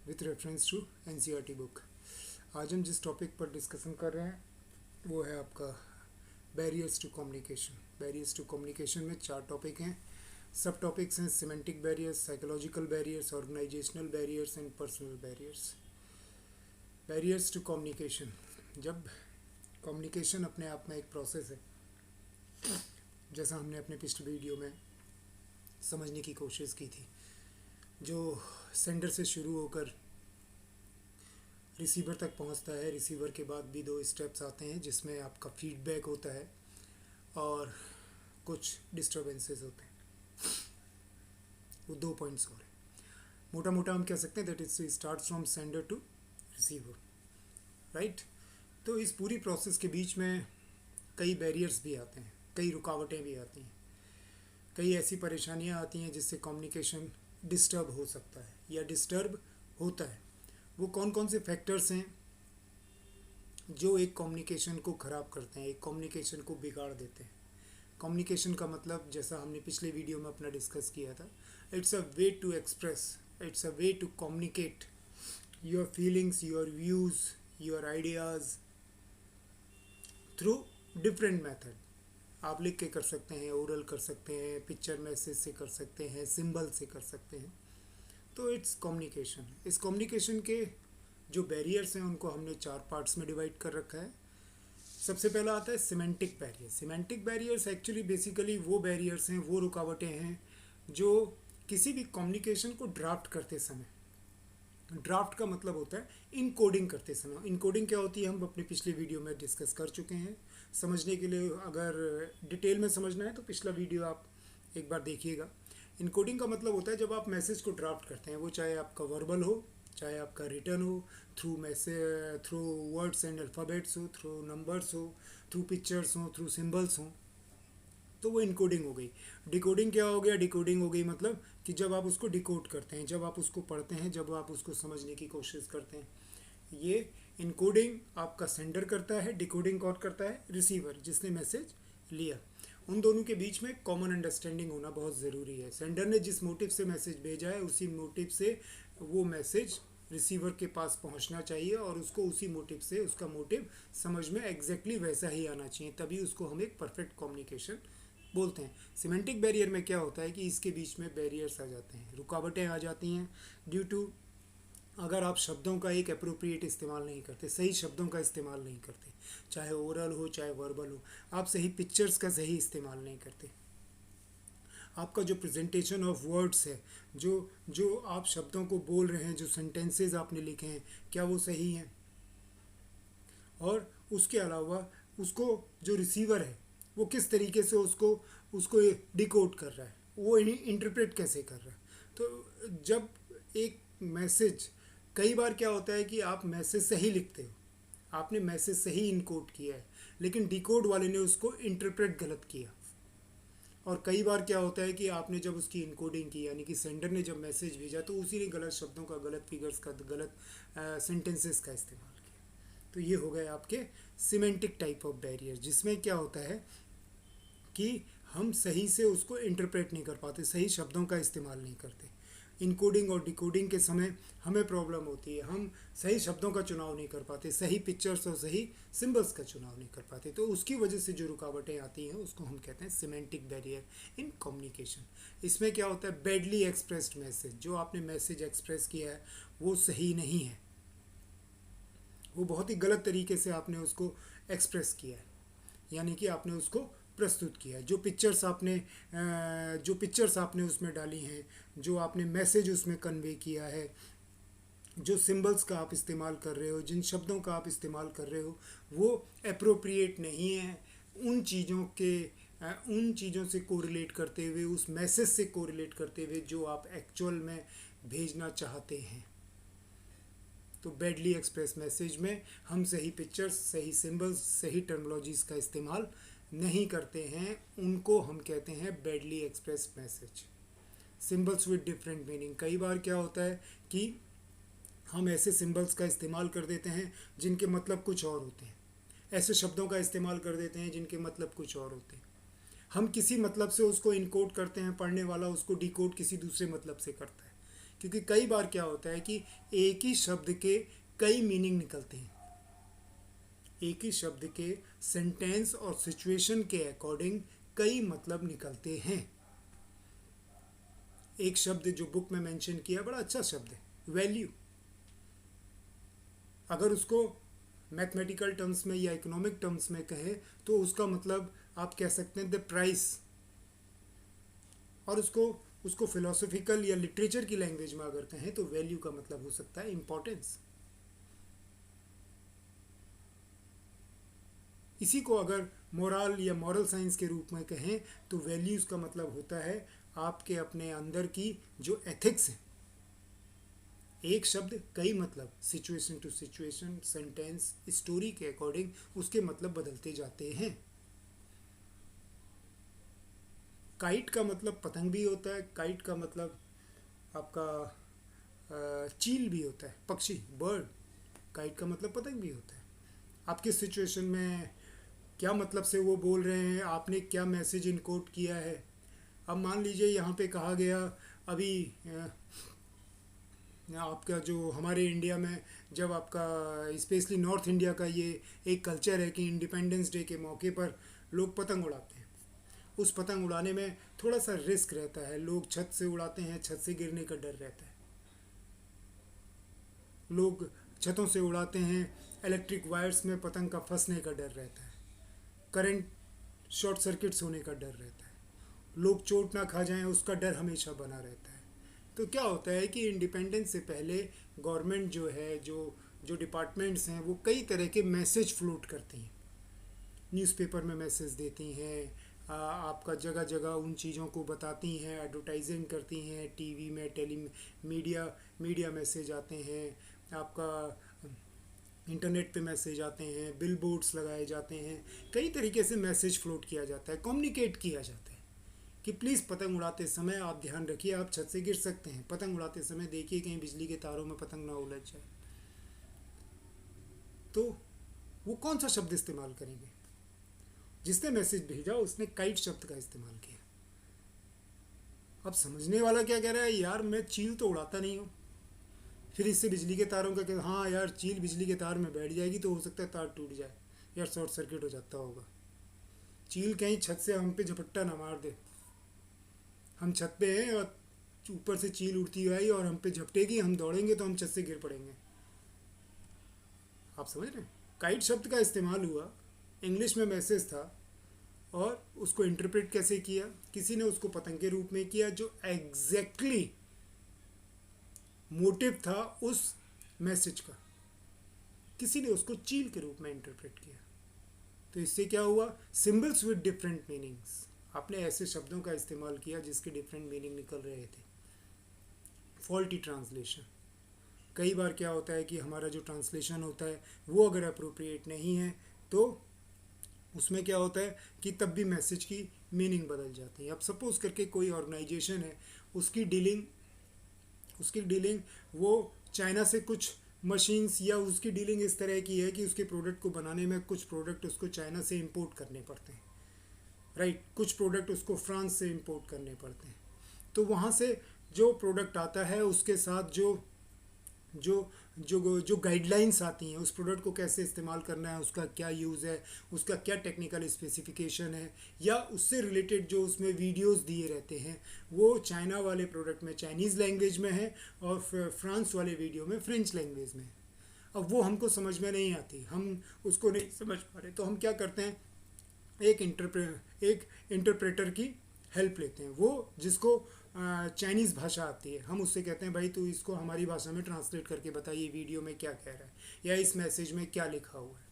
With reference to NCERT book. आज हम जिस टॉपिक पर डिस्कशन कर रहे हैं वो है आपका barriers to communication. Barriers to communication में 4 टॉपिक हैं। सब टॉपिक्स हैं semantic barriers, psychological barriers, organisational barriers and personal barriers. Barriers to communication, जब कम्युनिकेशन अपने आप में एक प्रोसेस है, जैसा हमने अपने पिछले वीडियो में समझने की कोशिश की थी, जो सेंडर से शुरू होकर रिसीवर तक पहुंचता है। रिसीवर के बाद भी 2 स्टेप्स आते हैं जिसमें आपका फीडबैक होता है और कुछ डिस्टर्बेंसेस होते हैं। वो 2 पॉइंट्स और हैं। मोटा मोटा हम कह सकते हैं that is start from sender to receiver, right. तो इस पूरी प्रोसेस के बीच में कई बैरियर्स भी आते हैं, कई रुकावटें भी आती हैं, कई ऐसी परेशानियां आती हैं जिससे कम्युनिकेशन डिस्टर्ब हो सकता है या डिस्टर्ब होता है। वो कौन कौन से फैक्टर्स हैं जो एक कम्युनिकेशन को ख़राब करते हैं, एक कम्युनिकेशन को बिगाड़ देते हैं। कम्युनिकेशन का मतलब, जैसा हमने पिछले वीडियो में अपना डिस्कस किया था, it's a way to express, it's a way to communicate your feelings, your views, your ideas through different method. आप लिख के कर सकते हैं, ओरल कर सकते हैं, पिक्चर मैसेज से कर सकते हैं, सिंबल से कर सकते हैं। तो इट्स कम्युनिकेशन। इस कम्युनिकेशन के जो बैरियर्स हैं उनको हमने 4 पार्ट्स में डिवाइड कर रखा है। सबसे पहला आता है semantic barrier. Semantic barriers actually basically वो बैरियर्स हैं, वो रुकावटें हैं जो किसी भी कम्युनिकेशन को ड्राफ्ट करते समय, ड्राफ्ट का मतलब होता है इनकोडिंग करते समय। इनकोडिंग क्या होती है हम अपने पिछले वीडियो में डिस्कस कर चुके हैं। समझने के लिए अगर डिटेल में समझना है तो पिछला वीडियो आप एक बार देखिएगा। इनकोडिंग का मतलब होता है जब आप मैसेज को ड्राफ्ट करते हैं, वो चाहे आपका वर्बल हो, चाहे आपका रिटर्न हो, through message, through words and alphabets हो, थ्रू नंबर्स हो, थ्रू पिक्चर्स हो, थ्रू सिंबल्स हो, तो वो इनकोडिंग हो गई। डिकोडिंग क्या हो गया? डिकोडिंग हो गई मतलब कि जब आप उसको डिकोड करते हैं, जब आप उसको पढ़ते हैं, जब आप उसको समझने की कोशिश करते हैं। ये इनकोडिंग आपका सेंडर करता है, डिकोडिंग कौन करता है? रिसीवर, जिसने मैसेज लिया। उन दोनों के बीच में कॉमन अंडरस्टैंडिंग होना बहुत ज़रूरी है। सेंडर ने जिस मोटिव से मैसेज भेजा है उसी मोटिव से वो मैसेज रिसीवर के पास पहुंचना चाहिए और उसको उसी मोटिव से, उसका मोटिव समझ में एग्जैक्टली वैसा ही आना चाहिए, तभी उसको हम एक परफेक्ट कम्युनिकेशन बोलते हैं। सिमेंटिक बैरियर में क्या होता है कि इसके बीच में बैरियर्स आ जाते हैं, रुकावटें आ जाती हैं ड्यू टू, अगर आप शब्दों का एक अप्रोप्रिएट इस्तेमाल नहीं करते, सही शब्दों का इस्तेमाल नहीं करते, चाहे ओरल हो चाहे वर्बल हो, आप सही पिक्चर्स का सही इस्तेमाल नहीं करते, आपका जो प्रेजेंटेशन ऑफ वर्ड्स है, जो जो आप शब्दों को बोल रहे हैं, जो सेंटेंसेस आपने लिखे हैं, क्या वो सही हैं, और उसके अलावा उसको जो रिसीवर है वो किस तरीके से उसको उसको डिकोड कर रहा है, वो इंटरप्रेट कैसे कर रहा है। तो जब एक मैसेज, कई बार क्या होता है कि आप मैसेज सही लिखते हो, आपने मैसेज सही इनकोड किया है, लेकिन डिकोड वाले ने उसको इंटरप्रेट गलत किया। और कई बार क्या होता है कि आपने जब उसकी इनकोडिंग की, यानी कि सेंडर ने जब मैसेज भेजा तो उसी ने गलत शब्दों का, गलत फिगर्स का, गलत सेंटेंसेस का इस्तेमाल किया। तो ये हो गए आपके सिमेंटिक टाइप ऑफ बैरियर, जिसमें क्या होता है कि हम सही से उसको इंटरप्रेट नहीं कर पाते, सही शब्दों का इस्तेमाल नहीं करते। इनकोडिंग और डिकोडिंग के समय हमें प्रॉब्लम होती है, हम सही शब्दों का चुनाव नहीं कर पाते, सही पिक्चर्स और सही सिंबल्स का चुनाव नहीं कर पाते। तो उसकी वजह से जो रुकावटें आती हैं उसको हम कहते हैं सिमेंटिक बैरियर इन कम्युनिकेशन। इसमें क्या होता है? बैडली एक्सप्रेस्ड मैसेज, जो आपने मैसेज एक्सप्रेस किया है वो सही नहीं है, वो बहुत ही गलत तरीके से आपने उसको एक्सप्रेस किया है, यानी कि आपने उसको प्रस्तुत किया है। जो पिक्चर्स आपने उसमें डाली हैं, जो आपने मैसेज उसमें कन्वे किया है, जो सिंबल्स का आप इस्तेमाल कर रहे हो, जिन शब्दों का आप इस्तेमाल कर रहे हो, वो अप्रोप्रिएट नहीं है उन चीज़ों से कोरिलेट करते हुए, उस मैसेज से कोरिलेट करते हुए जो आप एक्चुअल में भेजना चाहते हैं। तो बैडली एक्सप्रेस मैसेज में हम सही पिक्चर्स, सही सिंबल्स, सही टर्मिनोलॉजीज का इस्तेमाल नहीं करते हैं, उनको हम कहते हैं badly express message. Symbols with different meaning, कई बार क्या होता है कि हम ऐसे सिंबल्स का इस्तेमाल कर देते हैं जिनके मतलब कुछ और होते हैं, ऐसे शब्दों का इस्तेमाल कर देते हैं जिनके मतलब कुछ और होते हैं। हम किसी मतलब से उसको इनकोड करते हैं, पढ़ने वाला उसको डिकोड किसी दूसरे मतलब से करता है। क्योंकि कई बार क्या होता है कि एक ही शब्द के कई मीनिंग निकलते हैं, एक ही शब्द के सेंटेंस और सिचुएशन के अकॉर्डिंग कई मतलब निकलते हैं। एक शब्द जो बुक में मेंशन किया बड़ा अच्छा शब्द है, वैल्यू। अगर उसको मैथमेटिकल टर्म्स में या इकोनॉमिक टर्म्स में कहे तो उसका मतलब आप कह सकते हैं द प्राइस, और उसको फिलोसॉफिकल या लिटरेचर की लैंग्वेज में अगर कहें तो वैल्यू का मतलब हो सकता है इम्पोर्टेंस। इसी को अगर मोरल या मॉरल साइंस के रूप में कहें तो वैल्यूज का मतलब होता है आपके अपने अंदर की जो एथिक्स है। एक शब्द कई मतलब, situation to situation, sentence, story के अकॉर्डिंग उसके मतलब बदलते जाते हैं। काइट का मतलब पतंग भी होता है, काइट का मतलब आपका चील भी होता है, पक्षी, बर्ड। काइट का मतलब पतंग भी होता है। आपके सिचुएशन में क्या मतलब से वो बोल रहे हैं, आपने क्या मैसेज इनकोड किया है। अब मान लीजिए यहाँ पे कहा गया अभी आपका जो हमारे इंडिया में जब आपका स्पेशली नॉर्थ इंडिया का ये एक कल्चर है कि इंडिपेंडेंस डे के मौके पर लोग पतंग उड़ाते हैं। उस पतंग उड़ाने में थोड़ा सा रिस्क रहता है, लोग छत से उड़ाते हैं, छत से गिरने का डर रहता है। लोग छतों से उड़ाते हैं, इलेक्ट्रिक वायर्स में पतंग का फंसने का डर रहता है, करंट शॉर्ट सर्किट्स होने का डर रहता है, लोग चोट ना खा जाएं उसका डर हमेशा बना रहता है। तो क्या होता है कि इंडिपेंडेंस से पहले गवर्नमेंट जो है, जो डिपार्टमेंट्स हैं, वो कई तरह के मैसेज फ्लोट करती हैं, न्यूज़पेपर में मैसेज देती हैं, आपका जगह जगह उन चीज़ों को बताती हैं, एडवर्टाइजिंग करती हैं, टीवी में मीडिया मैसेज आते हैं, आपका इंटरनेट पे मैसेज आते हैं, बिल बोर्ड्स लगाए जाते हैं, कई तरीके से मैसेज फ्लोट किया जाता है, कम्युनिकेट किया जाता है कि प्लीज़ पतंग उड़ाते समय आप ध्यान रखिए, आप छत से गिर सकते हैं, पतंग उड़ाते समय देखिए कहीं बिजली के तारों में पतंग ना उलझ जाए। तो वो कौन सा शब्द इस्तेमाल करेंगे? जिसने मैसेज भेजा उसने काइट शब्द का इस्तेमाल किया। अब समझने वाला क्या कह रहा है, यार मैं चील तो उड़ाता नहीं हूँ, फिर इससे बिजली के तारों का क्या, हाँ यार चील बिजली के तार में बैठ जाएगी तो हो सकता है तार टूट जाए, यार शॉर्ट सर्किट हो जाता होगा। चील कहीं छत से हम पे झपट्टा ना मार दे, हम छत पे हैं और ऊपर से चील उड़ती हुई आई और हम पे झपटेगी, हम दौड़ेंगे तो हम छत से गिर पड़ेंगे। आप समझ रहे हैं? काइट शब्द का इस्तेमाल हुआ, इंग्लिश में मैसेज था, और उसको इंटरप्रेट कैसे किया, किसी ने उसको पतंग के रूप में किया जो एग्जैक्टली मोटिव था उस मैसेज का, किसी ने उसको चील के रूप में इंटरप्रेट किया। तो इससे क्या हुआ, सिंबल्स विद डिफरेंट मीनिंग्स, आपने ऐसे शब्दों का इस्तेमाल किया जिसके डिफरेंट मीनिंग निकल रहे थे। फॉल्टी ट्रांसलेशन, कई बार क्या होता है कि हमारा जो ट्रांसलेशन होता है वो अगर अप्रोप्रिएट नहीं है तो उसमें क्या होता है कि तब भी मैसेज की मीनिंग बदल जाती है। अब सपोज करके कोई ऑर्गेनाइजेशन है, उसकी डीलिंग वो चाइना से कुछ मशीन्स, या उसकी डीलिंग इस तरह की है कि उसके प्रोडक्ट को बनाने में कुछ प्रोडक्ट उसको चाइना से इंपोर्ट करने पड़ते हैं, राइट, कुछ प्रोडक्ट उसको फ्रांस से इंपोर्ट करने पड़ते हैं। तो वहाँ से जो प्रोडक्ट आता है उसके साथ जो जो जो गाइडलाइंस आती हैं, उस प्रोडक्ट को कैसे इस्तेमाल करना है, उसका क्या यूज़ है, उसका क्या टेक्निकल स्पेसिफिकेशन है, या उससे रिलेटेड जो उसमें वीडियोस दिए रहते हैं वो चाइना वाले प्रोडक्ट में चाइनीज़ लैंग्वेज में है और फ्रांस वाले वीडियो में फ्रेंच लैंग्वेज में। अब वो हमको समझ में नहीं आती, हम उसको नहीं समझ पा रहे, तो हम क्या करते हैं, एक इंटरप्रेटर की हेल्प लेते हैं, वो जिसको चाइनीज़ भाषा आती है, हम उससे कहते हैं भाई तू इसको हमारी भाषा में ट्रांसलेट करके बता, ये वीडियो में क्या कह रहा है या इस मैसेज में क्या लिखा हुआ है।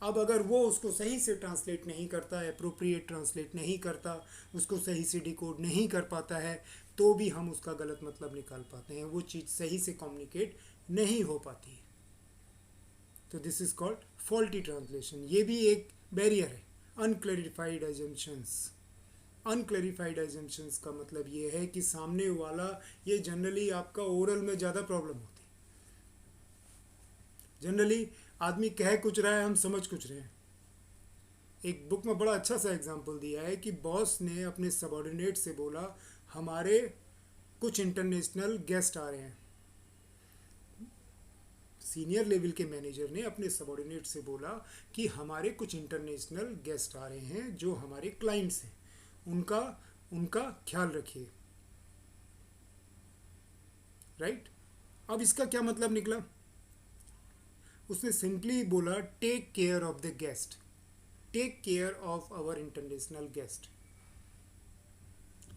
अब अगर वो उसको सही से ट्रांसलेट नहीं करता, अप्रोप्रिएट ट्रांसलेट नहीं करता, उसको सही से डिकोड नहीं कर पाता है, तो भी हम उसका गलत मतलब निकाल पाते हैं, वो चीज़ सही से कम्युनिकेट नहीं हो पाती है। तो this is called faulty translation. ये भी एक बैरियर है। अनक्लैरिफाइड एजम्पशंस, अनक्लैरिफाइड एजम्पशंस का मतलब ये है कि सामने वाला, ये जनरली आपका ओरल में ज़्यादा प्रॉब्लम होती है। जनरली आदमी कह कुछ रहा है, हम समझ कुछ रहे हैं। एक बुक में बड़ा अच्छा सा एग्जांपल दिया है कि बॉस ने अपने सबॉर्डिनेट से बोला, हमारे कुछ इंटरनेशनल गेस्ट आ रहे हैं। सीनियर लेवल के मैनेजर ने अपने सबॉर्डिनेट से बोला कि हमारे कुछ इंटरनेशनल गेस्ट आ रहे हैं जो हमारे क्लाइंट्स हैं, उनका उनका ख्याल रखिए। राइट? अब इसका क्या मतलब निकला? उसने सिंपली बोला take care of the guest, take care of our international guest,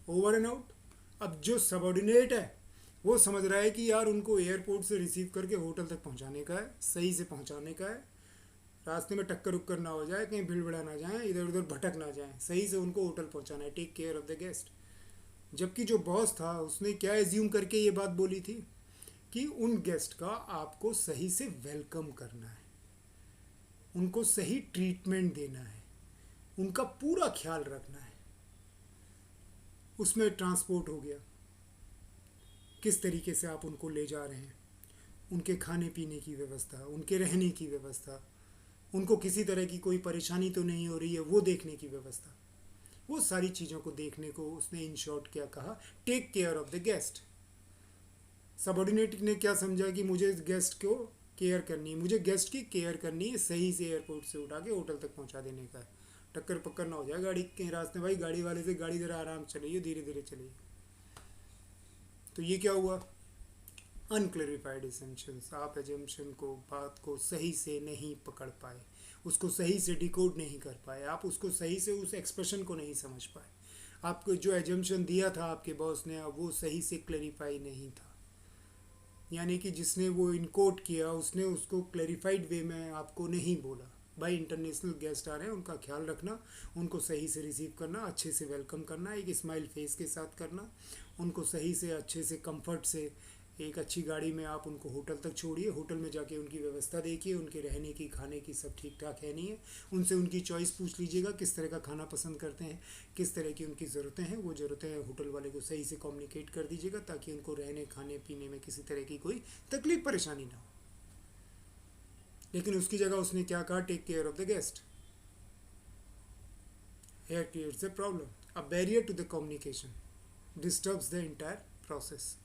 over and out. अब जो सबॉर्डिनेट है वो समझ रहा है कि यार उनको एयरपोर्ट से रिसीव करके होटल तक पहुंचाने का है, सही से पहुंचाने का है, रास्ते में टक्कर उक्कर ना हो जाए, कहीं भीड़ भड़ा ना जाए, इधर उधर भटक ना जाए, सही से उनको होटल पहुंचाना है, take care of the guest. जबकि जो बॉस था उसने क्या एज्यूम करके ये बात बोली थी कि उन गेस्ट का आपको सही से वेलकम करना है, उनको सही ट्रीटमेंट देना है, उनका पूरा ख्याल रखना है। उसमें ट्रांसपोर्ट हो गया, किस तरीके से आप उनको ले जा रहे हैं, उनके खाने पीने की व्यवस्था, उनके रहने की व्यवस्था, उनको किसी तरह की कोई परेशानी तो नहीं हो रही है वो देखने की व्यवस्था, वो सारी चीज़ों को देखने को उसने इन शॉर्ट क्या कहा, take care of the guest. Subordinate ने क्या समझा कि मुझे गेस्ट को केयर करनी है, मुझे गेस्ट की केयर करनी है, सही से एयरपोर्ट से उठा के होटल तक पहुंचा देने का है, टक्कर पक्कर ना हो जाए गाड़ी के रास्ते। भाई गाड़ी वाले से गाड़ी ज़रा आराम चलाइए, धीरे धीरे चलिए। तो ये क्या हुआ? Unclarified assumptions. आप एजम्पशन को, बात को सही से नहीं पकड़ पाए, उसको सही से डिकोड नहीं कर पाए, आप उसको सही से उस एक्सप्रेशन को नहीं समझ पाए। आपको जो एजम्पशन दिया था आपके बॉस ने वो सही से क्लैरिफाई नहीं था, यानी कि जिसने वो इनकोड किया उसने उसको क्लैरिफाइड वे में आपको नहीं बोला। भाई इंटरनेशनल गेस्ट आ रहे हैं, उनका ख्याल रखना, उनको सही से रिसीव करना, अच्छे से वेलकम करना, एक स्माइल फेस के साथ करना, उनको सही से अच्छे से कंफर्ट से एक अच्छी गाड़ी में आप उनको होटल तक छोड़िए, होटल में जाके उनकी व्यवस्था देखिए, उनके रहने की, खाने की सब ठीक ठाक है नहीं है, उनसे उनकी चॉइस पूछ लीजिएगा, किस तरह का खाना पसंद करते हैं, किस तरह की उनकी ज़रूरतें हैं, वो ज़रूरतें होटल वाले को सही से कम्युनिकेट कर दीजिएगा ताकि उनको रहने खाने पीने में किसी तरह की कोई तकलीफ परेशानी ना हो। लेकिन उसकी जगह उसने क्या कहा? Take care of the guest. Here creates a problem, a barrier to the communication, disturbs the entire process.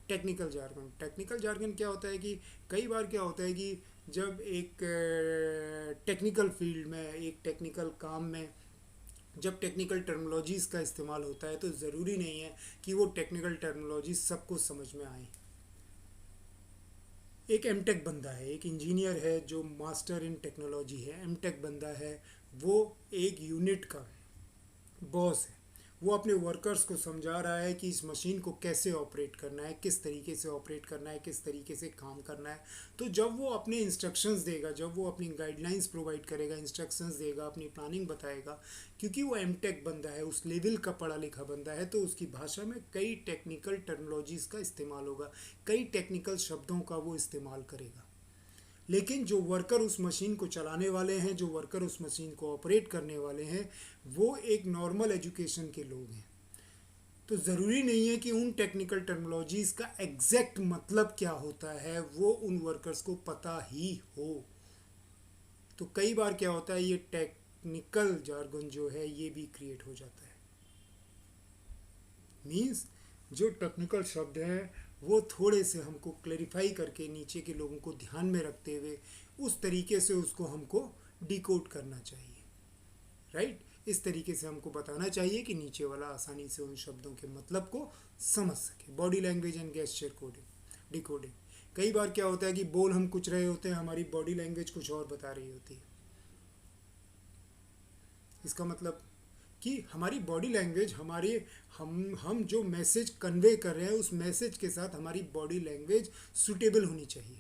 Technical jargon, technical jargon क्या होता है कि कई बार क्या होता है कि जब एक टेक्निकल फील्ड में, एक टेक्निकल काम में जब टेक्निकल टर्मिनोलॉजीज़ का इस्तेमाल होता है तो ज़रूरी नहीं है कि वो टेक्निकल टर्मिनोलॉजीज सबको समझ में आए। एक एमटेक बंदा है, एक इंजीनियर है जो मास्टर इन टेक्नोलॉजी है, एमटेक बंदा है, वो एक यूनिट का बॉस है, वो अपने वर्कर्स को समझा रहा है कि इस मशीन को कैसे ऑपरेट करना है, किस तरीके से ऑपरेट करना है, किस तरीके से काम करना है। तो जब वो अपने इंस्ट्रक्शंस देगा, जब वो अपनी गाइडलाइंस प्रोवाइड करेगा, इंस्ट्रक्शंस देगा, अपनी प्लानिंग बताएगा, क्योंकि वो एमटेक बंदा है, उस लेवल का पढ़ा लिखा बंदा है, तो उसकी भाषा में कई टेक्निकल टर्मिनोलॉजीज़ का इस्तेमाल होगा, कई टेक्निकल शब्दों का वो इस्तेमाल करेगा। लेकिन जो वर्कर उस मशीन को चलाने वाले हैं, जो वर्कर उस मशीन को ऑपरेट करने वाले हैं, वो एक नॉर्मल एजुकेशन के लोग हैं। तो ज़रूरी नहीं है कि उन टेक्निकल टर्मिनोलॉजीज़ का एग्जैक्ट मतलब क्या होता है वो उन वर्कर्स को पता ही हो। तो कई बार क्या होता है, ये टेक्निकल जार्गन जो है ये भी क्रिएट हो जाता है। मीन्स जो टेक्निकल शब्द हैं वो थोड़े से हमको क्लैरिफाई करके नीचे के लोगों को ध्यान में रखते हुए उस तरीके से उसको हमको डिकोड करना चाहिए। राइट? इस तरीके से हमको बताना चाहिए कि नीचे वाला आसानी से उन शब्दों के मतलब को समझ सके। Body language and gesture coding, decoding. कई बार क्या होता है कि बोल हम कुछ रहे होते हैं, हमारी बॉडी लैंग्वेज कुछ और बता रही होती है। इसका मतलब कि हमारी बॉडी लैंग्वेज, हमारे हम जो मैसेज कन्वे कर रहे हैं उस मैसेज के साथ हमारी बॉडी लैंग्वेज सूटेबल होनी चाहिए,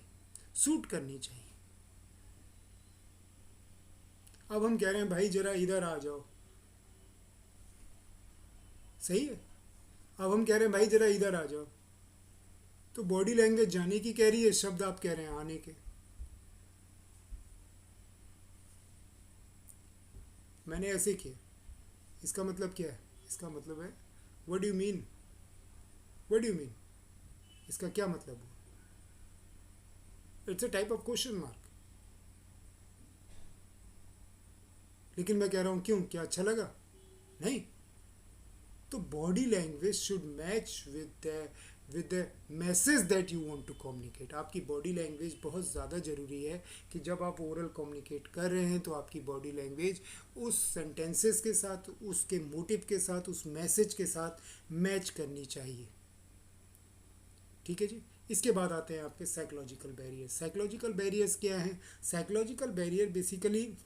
सूट करनी चाहिए। अब हम कह रहे हैं भाई ज़रा इधर आ जाओ, सही है। अब हम कह रहे हैं भाई ज़रा इधर आ जाओ, तो बॉडी लैंग्वेज जाने की कह रही है, शब्द आप कह रहे हैं आने के। मैंने ऐसे किया, इसका मतलब क्या है? इसका मतलब है what do you mean, what do you mean, इसका क्या मतलब हुआ? It's a type of question mark. लेकिन मैं कह रहा हूँ क्यों, क्या अच्छा लगा? नहीं, तो body language should match with the message that you want to communicate. आपकी बॉडी लैंग्वेज बहुत ज़्यादा ज़रूरी है कि जब आप ओरल कम्युनिकेट कर रहे हैं तो आपकी बॉडी लैंग्वेज उस सेंटेंसेस के साथ, उसके मोटिव के साथ, उस मैसेज के साथ मैच करनी चाहिए। ठीक है जी। इसके बाद आते हैं आपके साइकोलॉजिकल बैरियर्स। साइकोलॉजिकल बैरियर्स क्या हैं? साइकोलॉजिकल बैरियर बेसिकली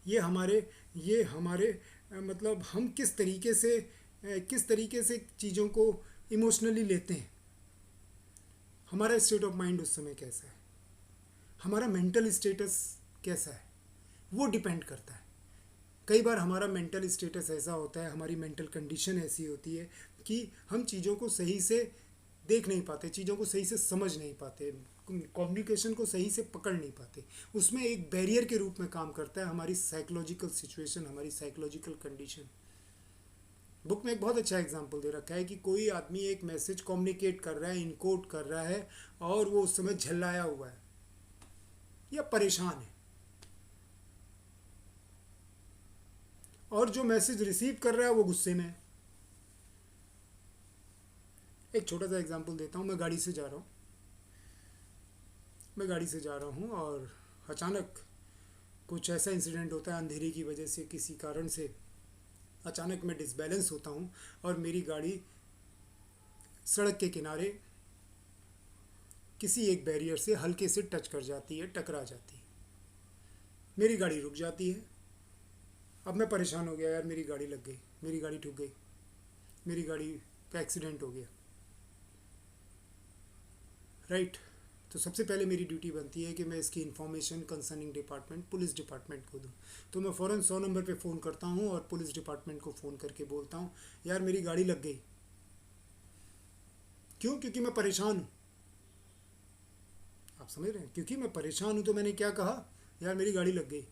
ये हमारे मतलब हम किस तरीके से चीज़ों को इमोशनली लेते हैं, हमारा स्टेट ऑफ माइंड उस समय कैसा है, हमारा मेंटल स्टेटस कैसा है, वो डिपेंड करता है। कई बार हमारा मेंटल स्टेटस ऐसा होता है, हमारी मेंटल कंडीशन ऐसी होती है कि हम चीज़ों को सही से देख नहीं पाते, चीज़ों को सही से समझ नहीं पाते, कम्युनिकेशन को सही से पकड़ नहीं पाते। उसमें एक बैरियर के रूप में काम करता है हमारी साइकोलॉजिकल सिचुएशन, हमारी साइकोलॉजिकल कंडीशन। बुक में एक बहुत अच्छा एग्जांपल दे रखा है कि कोई आदमी एक मैसेज कम्युनिकेट कर रहा है, इनकोड कर रहा है, और वो उस समय झल्लाया हुआ है या परेशान है, और जो मैसेज रिसीव कर रहा है वो गुस्से में है। एक छोटा सा एग्जांपल देता हूँ। मैं गाड़ी से जा रहा हूँ और अचानक कुछ ऐसा इंसिडेंट होता है, अंधेरे की वजह से किसी कारण से अचानक मैं डिसबैलेंस होता हूँ और मेरी गाड़ी सड़क के किनारे किसी एक बैरियर से हल्के से टच कर जाती है, टकरा जाती है, मेरी गाड़ी रुक जाती है। अब मैं परेशान हो गया, यार मेरी गाड़ी लग गई, मेरी गाड़ी ठुक गई, मेरी गाड़ी का एक्सीडेंट हो गया, राइट। तो सबसे पहले मेरी ड्यूटी बनती है कि मैं इसकी information concerning department, police department को दूँ। तो मैं फ़ौरन 100 नंबर पे फ़ोन करता हूँ और पुलिस डिपार्टमेंट को फ़ोन करके बोलता हूँ, यार मेरी गाड़ी लग गई। क्यों? क्योंकि मैं परेशान हूँ। आप समझ रहे हैं? क्योंकि मैं परेशान हूँ तो मैंने क्या कहा, यार मेरी गाड़ी लग गई।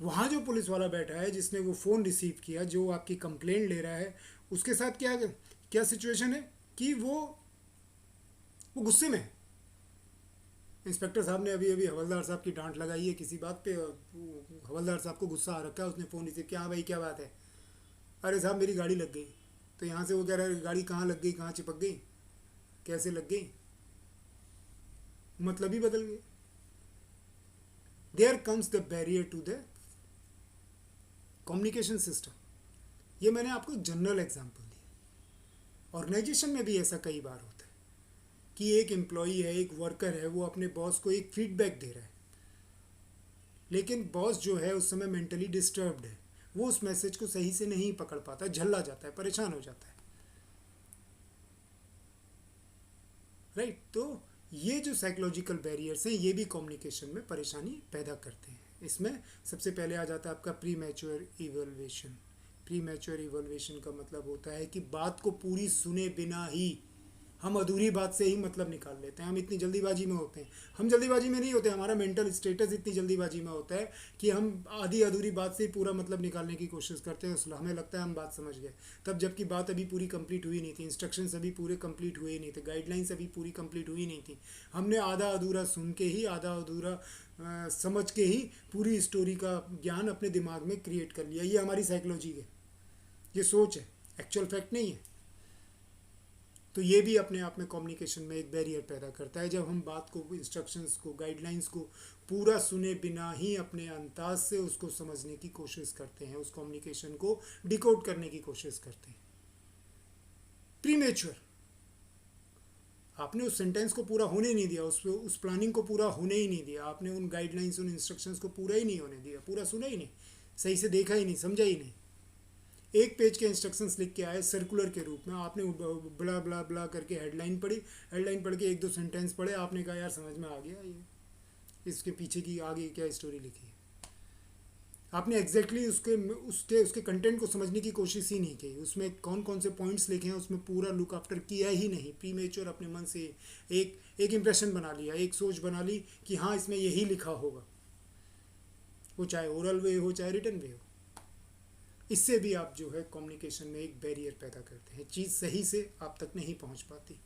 वहाँ जो पुलिस वाला बैठा है जिसने वो फ़ोन रिसीव किया, जो आपकी कंप्लेंट ले रहा है, उसके साथ क्या सिचुएशन है कि वो गुस्से में है। इंस्पेक्टर साहब ने अभी हवलदार साहब की डांट लगाई है किसी बात पे, हवलदार साहब को गुस्सा आ रखा है, उसने फ़ोन रिसीव किया, हाँ भाई क्या बात है, अरे साहब मेरी गाड़ी लग गई। तो यहाँ से वो कह रहा है गाड़ी कहाँ लग गई, कहाँ चिपक गई, कैसे लग गई, मतलब ही बदल गए। There comes the barrier to the communication system. ये मैंने आपको जनरल एग्जांपल दिया। ऑर्गेनाइजेशन में भी ऐसा कई बार होता है कि एक एम्प्लॉई है, एक वर्कर है, वो अपने बॉस को एक फीडबैक दे रहा है, लेकिन बॉस जो है उस समय मेंटली डिस्टर्ब्ड है, वो उस मैसेज को सही से नहीं पकड़ पाता, झल्ला जाता है, परेशान हो जाता है, राइट। तो ये जो साइकोलॉजिकल बैरियर्स हैं ये भी कम्युनिकेशन में परेशानी पैदा करते हैं। इसमें सबसे पहले आ जाता है आपका pre mature evaluation. Pre mature evaluation का मतलब होता है कि बात को पूरी सुने बिना ही हम अधूरी बात से ही मतलब निकाल लेते हैं। हम इतनी जल्दीबाजी में होते हैं, हम जल्दीबाजी में नहीं होते, हमारा मेंटल स्टेटस इतनी जल्दीबाजी में होता है कि हम आधी अधूरी बात से ही पूरा मतलब निकालने की कोशिश करते हैं, उसमें हमें लगता है हम बात समझ गए, तब जबकि बात अभी पूरी कंप्लीट हुई नहीं थी, इंस्ट्रक्शंस अभी पूरे कंप्लीट हुए नहीं थे, गाइडलाइंस अभी पूरी कंप्लीट हुई नहीं थी। हमने आधा अधूरा सुन के ही, आधा अधूरा समझ के ही पूरी स्टोरी का ज्ञान अपने दिमाग में क्रिएट कर लिया। ये हमारी साइकोलॉजी है, ये सोच है, एक्चुअल फैक्ट नहीं है। तो ये भी अपने आप में कम्युनिकेशन में एक बैरियर पैदा करता है। जब हम बात को, इंस्ट्रक्शंस को, गाइडलाइंस को पूरा सुने बिना ही अपने अंदाज से उसको समझने की कोशिश करते हैं, उस कम्युनिकेशन को डिकोड करने की कोशिश करते हैं। प्रीमेच्योर, आपने उस सेंटेंस को पूरा होने नहीं दिया, उस प्लानिंग को पूरा होने ही नहीं दिया, आपने उन गाइडलाइंस, उन इंस्ट्रक्शंस को पूरा ही नहीं होने दिया, पूरा सुना ही नहीं, सही से देखा ही नहीं, समझा ही नहीं। एक पेज के इंस्ट्रक्शंस लिख के आए सर्कुलर के रूप में, आपने बड़ा बड़ा बड़ा करके हेडलाइन पढ़ी, हेडलाइन पढ़ के एक दो सेंटेंस पढ़े, आपने कहा यार समझ में आ गया, ये इसके पीछे की आगे क्या स्टोरी लिखी है। आपने एग्जैक्टली उसके कंटेंट को समझने की कोशिश ही नहीं की, उसमें कौन कौन से पॉइंट्स लिखे हैं उसमें पूरा लुक आफ्टर किया ही नहीं। प्रीमेच्योर अपने मन से एक इम्प्रेशन बना लिया, एक सोच बना ली कि हाँ इसमें यही लिखा होगा, वो चाहे ओरल वे हो चाहे रिटन वे हो। इससे भी आप जो है कम्युनिकेशन में एक बैरियर पैदा करते हैं, चीज़ सही से आप तक नहीं पहुंच पाती।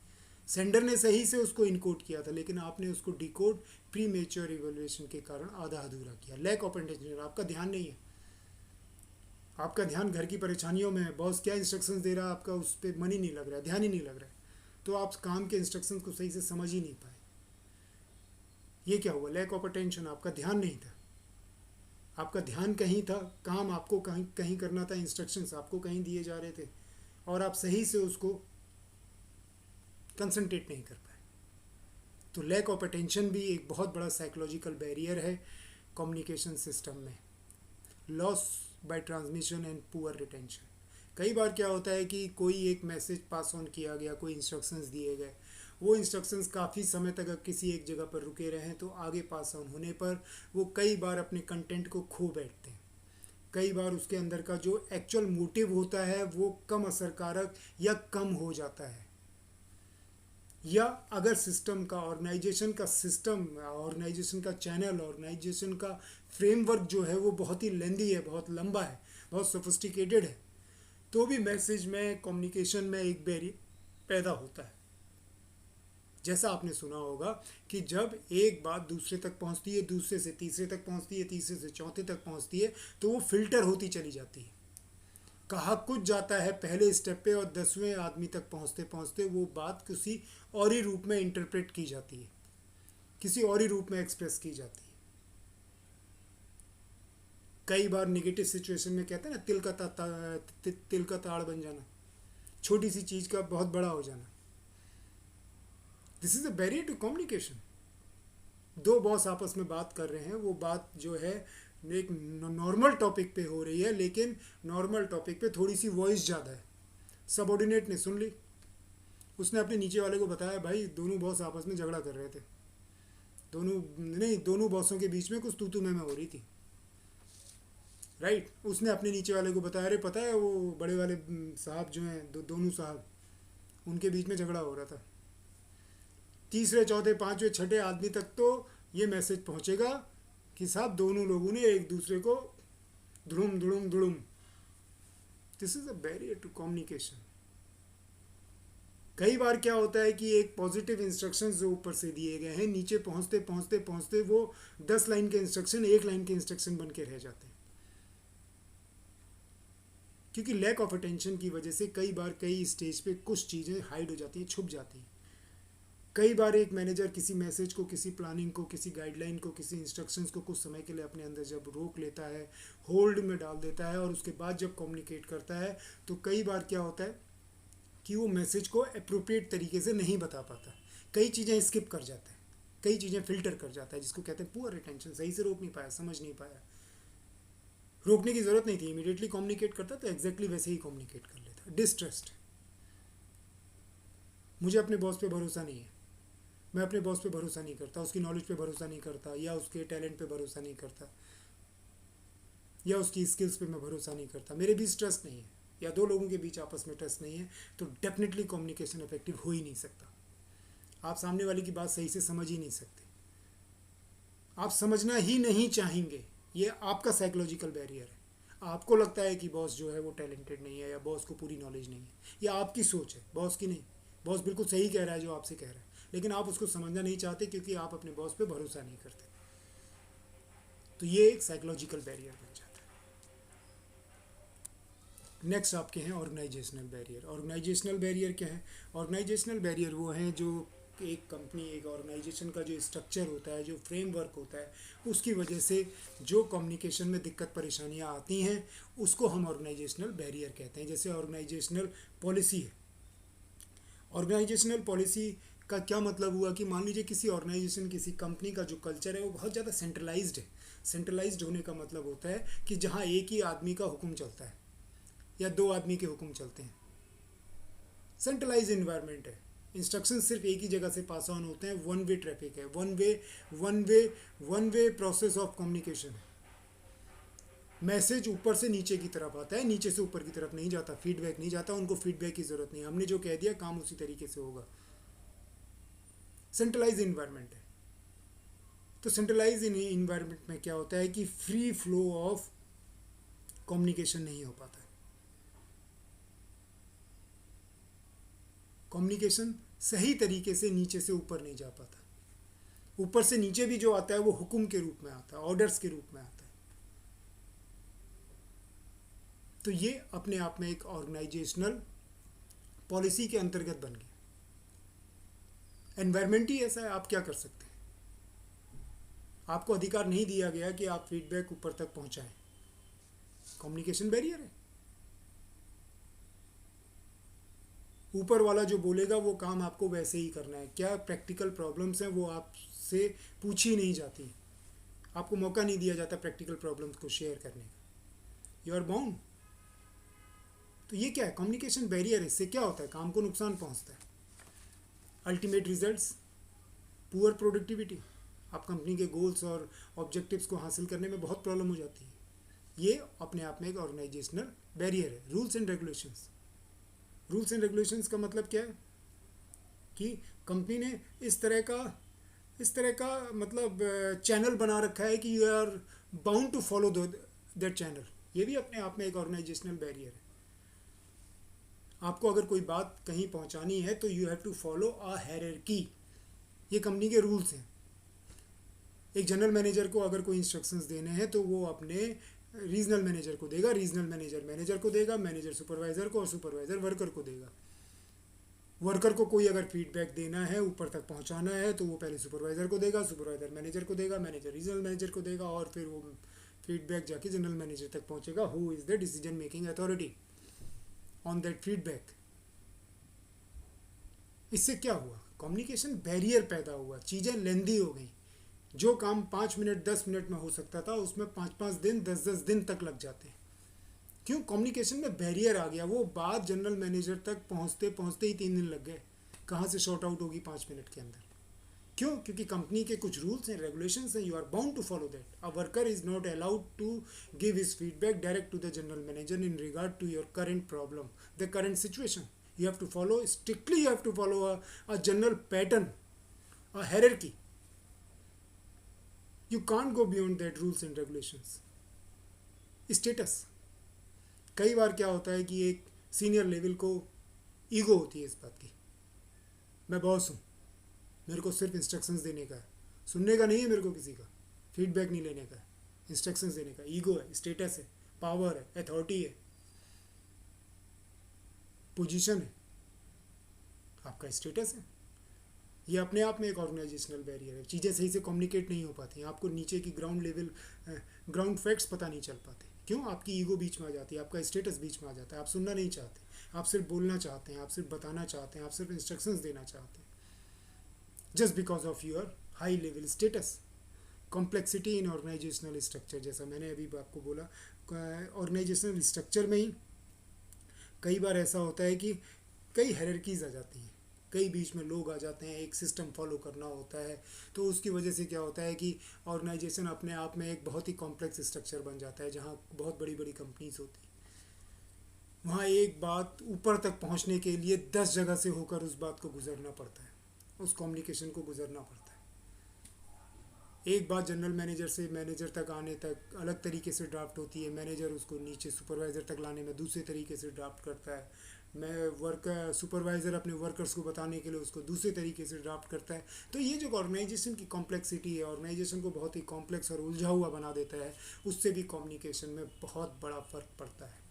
सेंडर ने सही से उसको इनकोड किया था, लेकिन आपने उसको डिकोड प्रीमेच्योर इवैल्यूएशन के कारण आधा अधूरा किया, लैक ऑफ अटेंशन, आपका ध्यान नहीं है। आपका ध्यान घर की परेशानियों में है, बॉस क्या इंस्ट्रक्शंस दे रहा है आपका उस पर मन ही नहीं लग रहा है, ध्यान ही नहीं लग रहा है, तो आप काम के इंस्ट्रक्शंस को सही से समझ ही नहीं पाए। ये क्या हुआ? लैक ऑफ अटेंशन, आपका ध्यान नहीं था। आपका ध्यान कहीं था, काम आपको कहीं कहीं करना था, इंस्ट्रक्शंस आपको कहीं दिए जा रहे थे और आप सही से उसको कंसंट्रेट नहीं कर पाए। तो लैक ऑफ अटेंशन भी एक बहुत बड़ा साइकोलॉजिकल बैरियर है कम्युनिकेशन सिस्टम में। Loss by transmission and poor retention. कई बार क्या होता है कि कोई एक मैसेज पास ऑन किया गया, कोई इंस्ट्रक्शंस दिए गए, वो इंस्ट्रक्शंस काफ़ी समय तक अगर किसी एक जगह पर रुके रहें तो आगे पास ऑन होने पर वो कई बार अपने कंटेंट को खो बैठते हैं। कई बार उसके अंदर का जो एक्चुअल मोटिव होता है वो कम असरकारक या कम हो जाता है। या अगर सिस्टम का, ऑर्गेनाइजेशन का सिस्टम, ऑर्गेनाइजेशन का चैनल, ऑर्गेनाइजेशन का फ्रेमवर्क जो है वो बहुत ही लेंदी है, बहुत लंबा है, बहुत सोफिस्टिकेटेड है, तो भी मैसेज में, कम्युनिकेशन में एक बैरियर पैदा होता है। जैसा आपने सुना होगा कि जब एक बात दूसरे तक पहुंचती है, दूसरे से तीसरे तक पहुंचती है, तीसरे से चौथे तक पहुंचती है, तो वो फिल्टर होती चली जाती है। कहा कुछ जाता है पहले स्टेप पे और 10वें आदमी तक पहुंचते पहुंचते वो बात किसी और ही रूप में इंटरप्रेट की जाती है, किसी और ही रूप में एक्सप्रेस की जाती है। कई बार नेगेटिव सिचुएशन में कहते हैं ना, तिल का ताड़ बन जाना, छोटी सी चीज़ का बहुत बड़ा हो जाना। This is a barrier to communication. दो बॉस आपस में बात कर रहे हैं, वो बात जो है एक नॉर्मल टॉपिक पे हो रही है, लेकिन नॉर्मल टॉपिक पे थोड़ी सी वॉइस ज़्यादा है। सबऑर्डिनेट ने सुन ली, उसने अपने नीचे वाले को बताया, भाई दोनों बॉस आपस में झगड़ा कर रहे थे, दोनों बॉसों के बीच में कुछ तू मैं हो रही थी, राइट। उसने अपने नीचे वाले को बताया, अरे पता है वो बड़े वाले साहब जो हैं, दोनों साहब, उनके बीच में झगड़ा हो रहा था। तीसरे, चौथे, पांचवें, छठे आदमी तक तो ये मैसेज पहुंचेगा कि साहब दोनों लोगों ने एक दूसरे को धुड़ुम धुड़ुम धुड़ुम। This is a barrier to communication. कई बार क्या होता है कि एक पॉजिटिव इंस्ट्रक्शंस जो ऊपर से दिए गए हैं, नीचे पहुंचते पहुंचते पहुंचते वो 10 लाइन के इंस्ट्रक्शन 1 लाइन के इंस्ट्रक्शन बन के रह जाते हैं, क्योंकि लैक ऑफ अटेंशन की वजह से कई बार कई स्टेज पे कुछ चीज़ें हाइड हो जाती हैं, छुप जाती हैं। कई बार एक मैनेजर किसी मैसेज को, किसी प्लानिंग को, किसी गाइडलाइन को, किसी इंस्ट्रक्शंस को कुछ समय के लिए अपने अंदर जब रोक लेता है, होल्ड में डाल देता है और उसके बाद जब कम्युनिकेट करता है, तो कई बार क्या होता है कि वो मैसेज को अप्रोप्रिएट तरीके से नहीं बता पाता, कई चीज़ें स्किप कर जाता है, कई चीज़ें फिल्टर कर जाता है, जिसको कहते हैं पुअर रिटेंशन। सही से रोक नहीं पाया, समझ नहीं पाया। रोकने की ज़रूरत नहीं थी, इमीडिएटली कम्युनिकेट करता तो एग्जैक्टली वैसे ही कम्युनिकेट कर लेता। डिस्ट्रस्ट, मुझे अपने बॉस पे भरोसा नहीं है, मैं अपने बॉस पे भरोसा नहीं करता, उसकी नॉलेज पे भरोसा नहीं करता, या उसके टैलेंट पे भरोसा नहीं करता, या उसकी स्किल्स पे मैं भरोसा नहीं करता, मेरे बीच ट्रस्ट नहीं है, या दो लोगों के बीच आपस में ट्रस्ट नहीं है, तो डेफिनेटली कम्युनिकेशन इफेक्टिव हो ही नहीं सकता। आप सामने वाले की बात सही से समझ ही नहीं सकते, आप समझना ही नहीं चाहेंगे। ये आपका साइकोलॉजिकल बैरियर है। आपको लगता है कि बॉस जो है वो टैलेंटेड नहीं है, या बॉस को पूरी नॉलेज नहीं है, या आपकी सोच है, बॉस की नहीं। बॉस बिल्कुल सही कह रहा है जो आपसे कह रहा है, लेकिन आप उसको समझना नहीं चाहते क्योंकि आप अपने बॉस पे भरोसा नहीं करते। तो ये एक साइकोलॉजिकल बैरियर बन जाता है। नेक्स्ट आपके हैं ऑर्गेनाइजेशनल बैरियर। ऑर्गेनाइजेशनल बैरियर क्या है? ऑर्गेनाइजेशनल बैरियर वो हैं जो एक कंपनी, एक ऑर्गेनाइजेशन का जो स्ट्रक्चर होता है, जो फ्रेमवर्क होता है, उसकी वजह से जो कम्युनिकेशन में दिक्कत परेशानियां आती हैं, उसको हम ऑर्गेनाइजेशनल बैरियर कहते हैं। जैसे ऑर्गेनाइजेशनल पॉलिसी है। ऑर्गेनाइजेशनल पॉलिसी का क्या मतलब हुआ कि मान लीजिए किसी ऑर्गेनाइजेशन, किसी कंपनी का जो कल्चर है वो बहुत ज़्यादा सेंट्रलाइज्ड है। सेंट्रलाइज्ड होने का मतलब होता है कि जहाँ एक ही आदमी का हुक्म चलता है या दो आदमी के हुक्म चलते हैं। सेंट्रलाइज इन्वायरमेंट है, इंस्ट्रक्शन सिर्फ एक ही जगह से पास ऑन होते हैं, वन वे ट्रैफिक है, one way process of communication है। मैसेज ऊपर से नीचे की तरफ आता है, नीचे से ऊपर की तरफ नहीं जाता, फीडबैक नहीं जाता, उनको फीडबैक की ज़रूरत नहीं, हमने जो कह दिया काम उसी तरीके से होगा। सेंट्रलाइज इन्वायरमेंट है। तो सेंट्रलाइज इन्वायरमेंट में क्या होता है कि फ्री फ्लो ऑफ कम्युनिकेशन नहीं हो पाता। कम्युनिकेशन सही तरीके से नीचे से ऊपर नहीं जा पाता। ऊपर से नीचे भी जो आता है वो हुक्म के रूप में आता है, ऑर्डर्स के रूप में आता है। तो ये अपने आप में एक ऑर्गेनाइजेशनल पॉलिसी के अंतर्गत बन गया। एनवायरनमेंट ही ऐसा है, आप क्या कर सकते हैं। आपको अधिकार नहीं दिया गया कि आप फीडबैक ऊपर तक पहुंचाएं। कम्युनिकेशन बैरियर है। ऊपर वाला जो बोलेगा वो काम आपको वैसे ही करना है। क्या प्रैक्टिकल प्रॉब्लम्स हैं वो आपसे पूछी नहीं जाती, आपको मौका नहीं दिया जाता प्रैक्टिकल प्रॉब्लम्स को शेयर करने का। You are bound. तो ये क्या है? कम्युनिकेशन बैरियर है। इससे क्या होता है? काम को नुकसान पहुंचता है। Ultimate results, poor productivity. आप कंपनी के गोल्स और ऑब्जेक्टिव्स को हासिल करने में बहुत प्रॉब्लम हो जाती है। ये अपने आप में एक ऑर्गेनाइजेशनल बैरियर है। Rules and regulations. Rules and regulations का मतलब क्या है कि कंपनी ने इस तरह का मतलब चैनल बना रखा है कि you are bound to follow that channel. ये भी अपने आप में एक ऑर्गेनाइजेशनल बैरियर है। आपको अगर कोई बात कहीं पहुंचानी है तो you have to follow a hierarchy. ये कंपनी के रूल्स हैं। एक जनरल मैनेजर को अगर कोई इंस्ट्रक्शंस देने हैं तो वो अपने रीजनल मैनेजर को देगा, रीजनल मैनेजर को देगा, मैनेजर सुपरवाइज़र को, और सुपरवाइज़र वर्कर को देगा। वर्कर को कोई अगर फीडबैक देना है, ऊपर तक पहुंचाना है, तो वो पहले सुपरवाइज़र को देगा, सुपरवाइज़र मैनेजर को देगा, मैनेजर रीजनल मैनेजर को देगा, और फिर वो फीडबैक जाके जनरल मैनेजर तक पहुंचेगा, who is the decision making authority on that feedback. इससे क्या हुआ? कम्युनिकेशन बैरियर पैदा हुआ। चीज़ें लेंदी हो गई। जो काम 5 मिनट 10 मिनट में हो सकता था उसमें 5-5 दिन 10-10 दिन तक लग जाते हैं। क्यों? कम्युनिकेशन में बैरियर आ गया। वो बात जनरल मैनेजर तक पहुंचते पहुंचते ही 3 दिन लग गए। कहाँ से शॉर्ट आउट होगी 5 मिनट के अंदर? क्यों? क्योंकि कंपनी के कुछ रूल्स हैं, रेगुलेशंस हैं, you are bound to follow that. A worker is not allowed to give his feedback direct to the general manager in regard to your current problem, the current situation. You have to follow, strictly you have to follow a general pattern, a hierarchy. You can't go beyond that rules and regulations. Status. कई बार क्या होता है कि एक senior level को ego होती है इस बात की, मैं बॉस हूँ, मेरे को सिर्फ इंस्ट्रक्शंस देने का है, सुनने का नहीं है मेरे को किसी का, फीडबैक नहीं लेने का है, इंस्ट्रक्शंस देने का। ईगो है, स्टेटस है, पावर है, अथॉरिटी है, पोजीशन है, आपका स्टेटस है। ये अपने आप में एक ऑर्गेनाइजेशनल बैरियर है। चीज़ें सही से कम्युनिकेट नहीं हो पाती हैं। आपको नीचे की ग्राउंड फैक्ट्स पता नहीं चल पाते। क्यों? आपकी ईगो बीच में आ जाती है, आपका स्टेटस बीच में आ जाता है। आप सुनना नहीं चाहते, आप सिर्फ बोलना चाहते हैं, आप सिर्फ बताना चाहते हैं, आप सिर्फ इंस्ट्रक्शंस देना चाहते हैं, just because of your high level status. Complexity in organisational structure, जैसा मैंने अभी आपको बोला, ऑर्गेनाइजेशनल स्ट्रक्चर में ही कई बार ऐसा होता है कि कई हायरार्कीज आ जाती हैं, कई बीच में लोग आ जाते हैं, एक सिस्टम फॉलो करना होता है। तो उसकी वजह से क्या होता है कि ऑर्गेनाइजेशन अपने आप में एक बहुत ही कॉम्प्लेक्स स्ट्रक्चर बन जाता है, जहाँ बहुत बड़ी बड़ी कंपनीज होती हैं। वहाँ एक बात ऊपर तक पहुँचने के लिए 10 जगह से होकर उस बात को गुजरना पड़ता है, उस कम्युनिकेशन को गुजरना पड़ता है। एक बात जनरल मैनेजर से मैनेजर तक आने तक अलग तरीके से ड्राफ्ट होती है, मैनेजर उसको नीचे सुपरवाइज़र तक लाने में दूसरे तरीके से ड्राफ्ट करता है, मैं सुपरवाइज़र अपने वर्कर्स को बताने के लिए उसको दूसरे तरीके से ड्राफ्ट करता है। तो ये जो ऑर्गेनाइजेशन की कॉम्प्लेक्सिटी है, ऑर्गेनाइजेशन को बहुत ही कॉम्प्लेक्स और उलझा हुआ बना देता है। उससे भी कम्युनिकेशन में बहुत बड़ा फ़र्क पड़ता है।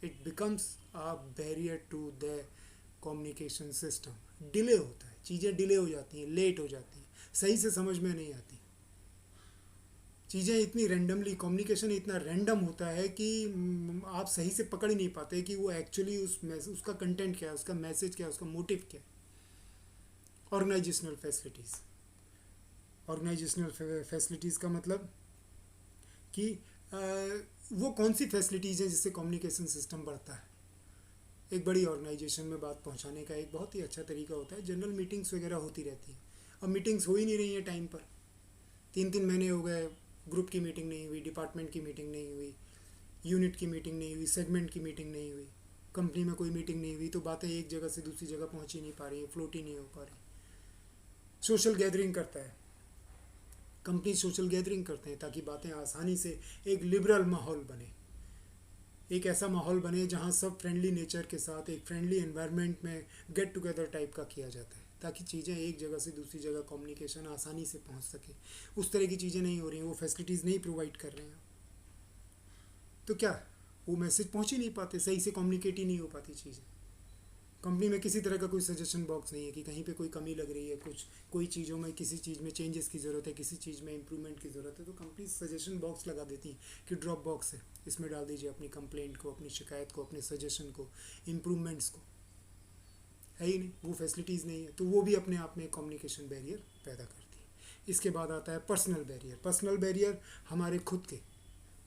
It becomes a barrier to the communication system. Delay होता है, चीज़ें डिले हो जाती हैं, लेट हो जाती हैं, सही से समझ में नहीं आती। चीज़ें इतनी रैंडमली, कम्युनिकेशन इतना रैंडम होता है कि आप सही से पकड़ ही नहीं पाते कि वो एक्चुअली उसका कंटेंट क्या है, उसका मैसेज क्या है, उसका मोटिव क्या है। Organisational facilities. ऑर्गेनाइजेशनल फैसिलिटीज़ का मतलब कि वो कौन सी फैसिलिटीज़ हैं जिससे कम्युनिकेशन सिस्टम बढ़ता है। एक बड़ी ऑर्गेनाइजेशन में बात पहुंचाने का एक बहुत ही अच्छा तरीका होता है, जनरल मीटिंग्स वगैरह होती रहती है। अब मीटिंग्स हो ही नहीं रही हैं टाइम पर, 3-3 महीने हो गए, ग्रुप की मीटिंग नहीं हुई, डिपार्टमेंट की मीटिंग नहीं हुई, यूनिट की मीटिंग नहीं हुई, सेगमेंट की मीटिंग नहीं हुई, कंपनी में कोई मीटिंग नहीं हुई। तो बातें एक जगह से दूसरी जगह पहुंच ही नहीं पा रही है, फ्लोट ही नहीं हो पा रही। सोशल गैदरिंग करता है कंपनी, सोशल गैदरिंग करते हैं ताकि बातें आसानी से, एक लिबरल माहौल बने, एक ऐसा माहौल बने जहाँ सब फ्रेंडली नेचर के साथ एक फ्रेंडली एनवायरनमेंट में गेट टुगेदर टाइप का किया जाता है, ताकि चीज़ें एक जगह से दूसरी जगह कम्युनिकेशन आसानी से पहुंच सके। उस तरह की चीज़ें नहीं हो रही हैं, वो फैसिलिटीज़ नहीं प्रोवाइड कर रहे हैं। तो क्या वो मैसेज पहुंच ही नहीं पाते, सही से कम्युनिकेट ही नहीं हो पाती चीज़ें। कंपनी में किसी तरह का कोई सजेशन बॉक्स नहीं है कि कहीं पे कोई कमी लग रही है, कुछ कोई चीज़ों में किसी चीज़ में चेंजेस की ज़रूरत है, किसी चीज़ में इम्प्रूवमेंट की ज़रूरत है, तो कंपनी सजेशन बॉक्स लगा देती है कि ड्रॉप बॉक्स है, इसमें डाल दीजिए अपनी कंप्लेंट को, अपनी शिकायत को, अपने सजेशन को, इम्प्रूवमेंट्स को। है ही नहीं, वो फैसिलिटीज़ नहीं है, तो वो भी अपने आप में कम्युनिकेशन बैरियर पैदा करती है। इसके बाद आता है पर्सनल बैरियर। पर्सनल बैरियर हमारे खुद के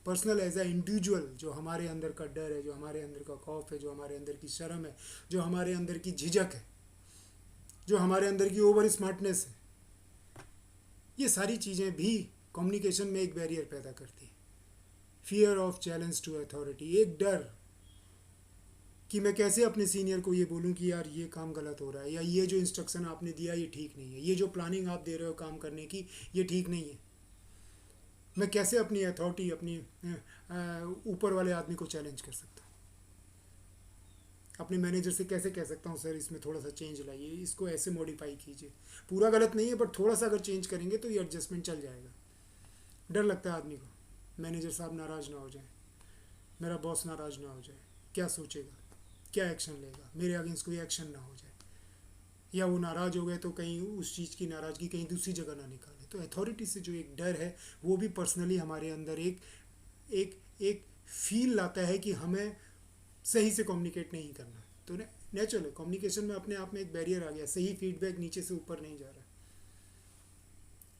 पर्सनल एज ए इंडिविजुअल, जो हमारे अंदर का डर है, जो हमारे अंदर का खौफ है, जो हमारे अंदर की शर्म है, जो हमारे अंदर की झिझक है, जो हमारे अंदर की ओवर स्मार्टनेस है, ये सारी चीज़ें भी कम्युनिकेशन में एक बैरियर पैदा करती है। Fear of challenge to authority, एक डर कि मैं कैसे अपने सीनियर को ये बोलूं कि यार ये काम गलत हो रहा है, या ये जो इंस्ट्रक्शन आपने दिया ये ठीक नहीं है, ये जो प्लानिंग आप दे रहे हो काम करने की ये ठीक नहीं है। मैं कैसे अपनी अथॉरिटी, अपनी ऊपर वाले आदमी को चैलेंज कर सकता हूँ, अपने मैनेजर से कैसे कह सकता हूँ सर इसमें थोड़ा सा चेंज लाइए, इसको ऐसे मॉडिफाई कीजिए, पूरा गलत नहीं है बट थोड़ा सा अगर चेंज करेंगे तो ये एडजस्टमेंट चल जाएगा। डर लगता है आदमी को, मैनेजर साहब नाराज़ ना हो जाए, मेरा बॉस नाराज़ ना हो जाए, क्या सोचेगा, क्या एक्शन लेगा, मेरे अगेंस्ट कोई एक्शन ना हो जाए, या वो नाराज़ हो गए तो कहीं उस चीज़ की नाराज़गी कहीं दूसरी जगह ना निकाले। तो अथॉरिटी से जो एक डर है वो भी पर्सनली हमारे अंदर एक एक एक फील लाता है कि हमें सही से कम्युनिकेट नहीं करना। तो नेचुरल है, कम्युनिकेशन में अपने आप में एक बैरियर आ गया, सही फीडबैक नीचे से ऊपर नहीं जा रहा,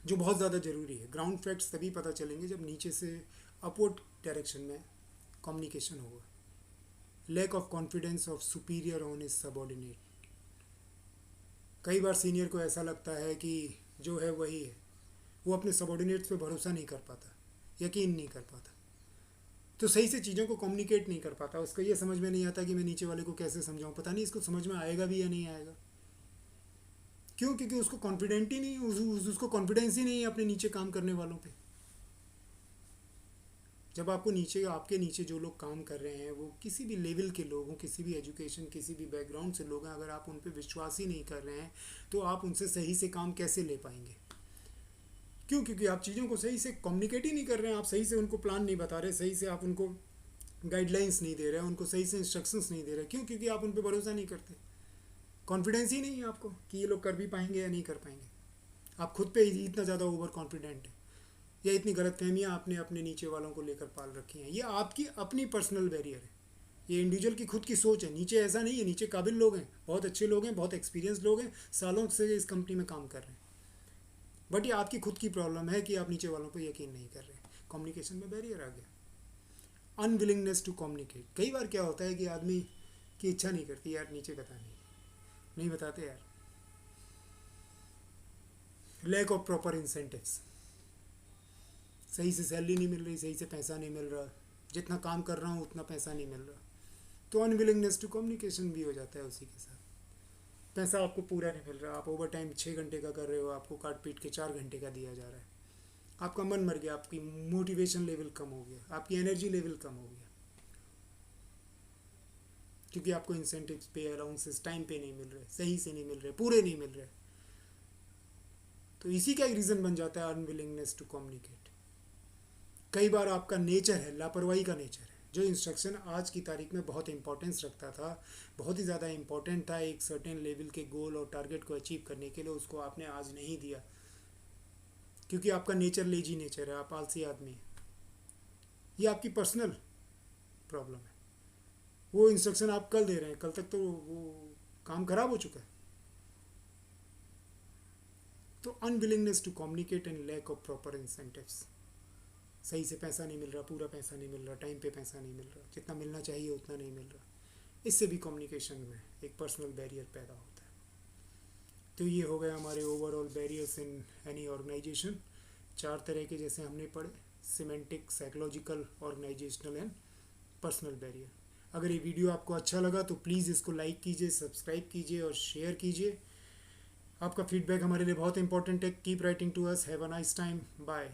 जो बहुत ज़्यादा ज़रूरी है। ग्राउंड फैक्ट्स तभी पता चलेंगे जब नीचे से अपवर्ड डायरेक्शन में कम्युनिकेशन होगा। Lack of confidence of superior on is subordinate, कई बार सीनियर को ऐसा लगता है कि जो है वही है, वो अपने सबॉर्डिनेट्स पे भरोसा नहीं कर पाता, यकीन नहीं कर पाता, तो सही से चीज़ों को कम्युनिकेट नहीं कर पाता। उसको ये समझ में नहीं आता कि मैं नीचे वाले को कैसे समझाऊं, पता नहीं इसको समझ में आएगा भी या नहीं आएगा। क्यों? क्योंकि उसको कॉन्फिडेंट ही नहीं, उसको कॉन्फिडेंस ही नहीं है अपने नीचे काम करने वालों पे। जब आपको नीचे, आपके नीचे जो लोग काम कर रहे हैं वो किसी भी लेवल के लोग हों, किसी भी एजुकेशन, किसी भी बैकग्राउंड से लोग हैं, अगर आप उन पे विश्वास ही नहीं कर रहे हैं तो आप उनसे सही से काम कैसे ले पाएंगे? क्यों? क्योंकि आप चीज़ों को सही से कम्युनिकेट ही नहीं कर रहे हैं, आप सही से उनको प्लान नहीं बता रहे, सही से आप उनको गाइडलाइंस नहीं दे रहे हैं, उनको सही से इंस्ट्रक्शंस नहीं दे रहे। क्यों? क्योंकि आप उन पर भरोसा नहीं करते, कॉन्फिडेंस ही नहीं है आपको कि ये लोग कर भी पाएंगे या नहीं कर पाएंगे। आप खुद पे ही इतना ज़्यादा ओवर कॉन्फिडेंट है, या इतनी गलतफहमियाँ आपने अपने नीचे वालों को लेकर पाल रखी हैं। ये आपकी अपनी पर्सनल बैरियर है, ये इंडिविजुअल की खुद की सोच है। नीचे ऐसा नहीं है, नीचे काबिल लोग हैं, बहुत अच्छे लोग हैं, बहुत एक्सपीरियंस लोग हैं, सालों से इस कंपनी में काम कर रहे हैं, बट ये आपकी खुद की प्रॉब्लम है कि आप नीचे वालों पर यकीन नहीं कर रहे। कम्युनिकेशन में बैरियर आ गया। अनविलिंगनेस टू कम्युनिकेट, कई बार क्या होता है कि आदमी की इच्छा नहीं करती यार नीचे बतानी, नहीं बताते यार। लैक ऑफ प्रॉपर इंसेंटिव्स, सही से सैलरी नहीं मिल रही, सही से पैसा नहीं मिल रहा, जितना काम कर रहा हूँ उतना पैसा नहीं मिल रहा, तो अनविलिंगनेस टू कम्युनिकेशन भी हो जाता है उसी के साथ। पैसा आपको पूरा नहीं मिल रहा, आप ओवर टाइम 6 घंटे का कर रहे हो, आपको काट पीट के 4 घंटे का दिया जा रहा है, आपका मन मर गया, आपकी मोटिवेशन लेवल कम हो गया, आपकी एनर्जी लेवल कम हो गया, क्योंकि आपको इंसेंटिव्स पे, अलाउंसेस टाइम पे नहीं मिल रहे, सही से नहीं मिल रहे, पूरे नहीं मिल रहे। तो इसी का एक रीज़न बन जाता है अनविलिंगनेस टू कम्युनिकेट। कई बार आपका नेचर है, लापरवाही का नेचर है, जो इंस्ट्रक्शन आज की तारीख में बहुत इंपॉर्टेंस रखता था, बहुत ही ज़्यादा इंपॉर्टेंट था एक सर्टेन लेवल के गोल और टारगेट को अचीव करने के लिए, उसको आपने आज नहीं दिया, क्योंकि आपका नेचर लेजी नेचर है, आप आलसी आदमी हैं। ये आपकी पर्सनल प्रॉब्लम है। वो इंस्ट्रक्शन आप कल दे रहे हैं, कल तक तो वो काम खराब हो चुका है। तो unwillingness to communicate and lack of proper incentives, सही से पैसा नहीं मिल रहा, पूरा पैसा नहीं मिल रहा, टाइम पे पैसा नहीं मिल रहा, जितना मिलना चाहिए उतना नहीं मिल रहा, इससे भी कम्युनिकेशन में एक पर्सनल बैरियर पैदा होता है। तो ये हो गए हमारे overall barriers in any organisation. 4 तरह के जैसे हमने पढ़े, semantic, psychological, organisational and personal barrier. अगर ये वीडियो आपको अच्छा लगा तो प्लीज़ इसको लाइक कीजिए, सब्सक्राइब कीजिए और शेयर कीजिए। आपका फीडबैक हमारे लिए बहुत इंपॉर्टेंट है। Keep writing to us. Have a nice time. Bye.